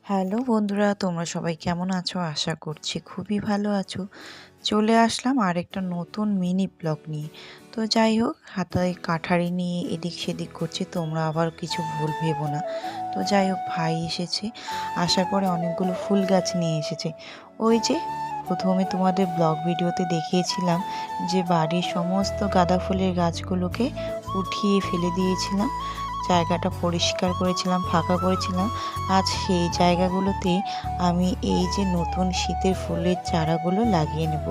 Hello বন্ধুরা, তোমরা সবাই কেমন আছো? আশা করছি খুবই ভালো আছো। চলে আসলাম আরেকটা নতুন মিনি ব্লগ নিয়ে। তো যাই হোক, হাতায় কাঠারি নিয়ে এদিক সেদিক করছি, তোমরা আবার কিছু ভুল ভেবো না। তো যাই হোক, ভাই এসেছে, আসার পরে অনেকগুলো ফুল গাছ নিয়ে এসেছে। ওই যে প্রথমে তোমাদের ব্লগ ভিডিওতে দেখিয়েছিলাম যে বাড়ির সমস্ত গাঁদা ফুলের গাছগুলোকে উঠিয়ে ফেলে দিয়েছিলাম, জায়গাটা পরিষ্কার করেছিলাম, ফাঁকা করেছিলাম। আজ সেই জায়গাগুলোতে আমি এই যে নতুন শীতের ফুলের চারাগুলো লাগিয়ে নেব।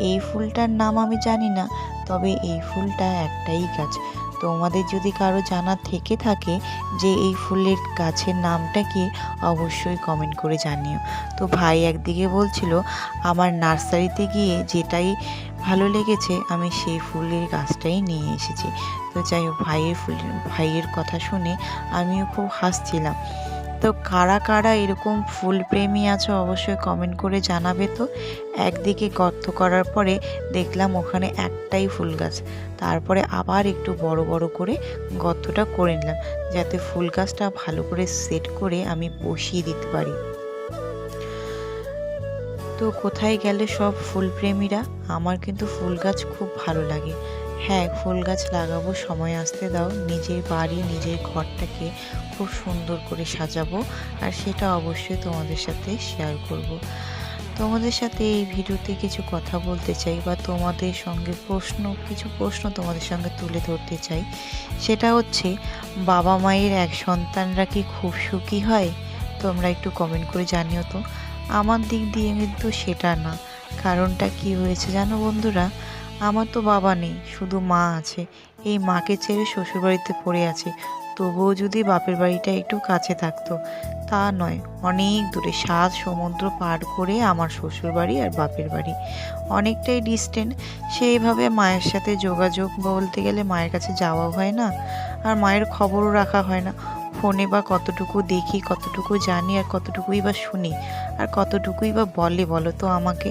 এই ফুলটার নাম আমি জানি না, তবে এই ফুলটা একটাই গাছ। তোমাদের যদি কারো জানা থেকে থাকে যে এই ফুলের গাছের নামটা কি, অবশ্যই কমেন্ট করে জানিও। তো ভাই একদিকে বলছিল আমার নার্সারিতে গিয়ে যেটাই ভালো লেগেছে আমি সেই ফুলের গাছটাই নিয়ে এসেছি। তো যাই হোক, ভাইয়ের কথা শুনে আমিও খুব হাসছিলাম। তো কারা কারা এরকম ফুল প্রেমী আছো অবশ্যই কমেন্ট করে জানাবে। তো একদিকে গর্ত করার পরে দেখলাম ওখানে একটাই ফুল গাছ, তারপরে আবার একটু বড় বড় করে গর্তটা করে নিলাম, যাতে ফুল গাছটা ভালো করে সেট করে আমি বসিয়ে দিতে পারি। তো কোথায় গেলে সব ফুলপ্রেমীরা? আমার কিন্তু ফুল গাছ খুব ভালো লাগে। হ্যাঁ, ফুল গাছ লাগাবো, সময় আসতে দাও। নিজের বাড়ি, নিজের ঘরটাকে খুব সুন্দর করে সাজাবো, আর সেটা অবশ্যই তোমাদের সাথে শেয়ার করব। তোমাদের সাথে এই ভিডিওতে কিছু কথা বলতে চাই, বা তোমাদের সঙ্গে কিছু প্রশ্ন তোমাদের সঙ্গে তুলে ধরতে চাই। সেটা হচ্ছে, বাবা মায়ের এক সন্তানরা কি খুব সুখী হয়? তোমরা একটু কমেন্ট করে জানিও তো। আমার দিক দিয়ে কিন্তু সেটা না। কারণটা কি হয়েছে জানো বন্ধুরা? আমার তো বাবা নেই, শুধু মা আছে। এই মাকে ছেড়ে শ্বশুরবাড়িতে পড়ে আছে। তবুও যদি বাপের বাড়িটা একটু কাছে থাকতো। তা নয়, অনেক দূরে, 7 সমুদ্র পার করে আমার শ্বশুরবাড়ি আর বাপের বাড়ি অনেকটাই ডিস্টেন্ট। সেইভাবে মায়ের সাথে যোগাযোগ বলতে গেলে মায়ের কাছে যাওয়া হয় না, আর মায়ের খবরও রাখা হয় না। ফোনে বা কতটুকু দেখি, কতটুকু জানি, আর কতটুকুই বা শুনি, আর কতটুকুই বা বলো তো আমাকে।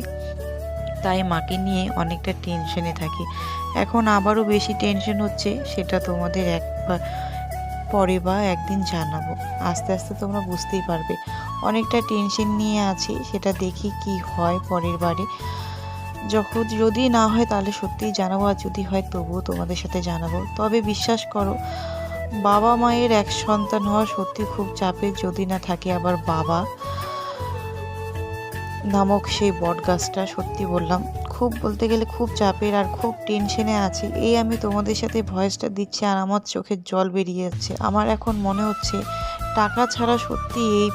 তাই মাকে নিয়ে অনেকটা টেনশনে থাকি। এখন আবারও বেশি টেনশন হচ্ছে, সেটা তোমাদের পরে বা একদিন জানাবো। আস্তে আস্তে তোমরা বুঝতেই পারবে। অনেকটা টেনশন নিয়ে আছি, সেটা দেখি কি হয় পরের বারে। যদি না হয় তাহলে সত্যিই জানাবো, আর যদি হয় তবুও তোমাদের সাথে জানাবো। তবে বিশ্বাস করো, বাবা মায়ের এক সন্তান হওয়া সত্যি খুব চাপের, যদি না থাকে আবার বাবা নামক সেই বট গাছটা। সত্যি বললাম, খুব বলতে গেলে খুব চাপের, আর খুব টেনশনে আছি। এই আমি তোমাদের সাথে ভয়েসটা দিচ্ছি আর আমার চোখের জল বেরিয়ে যাচ্ছে। আমার এখন মনে হচ্ছে টাকা ছাড়া সত্যি এই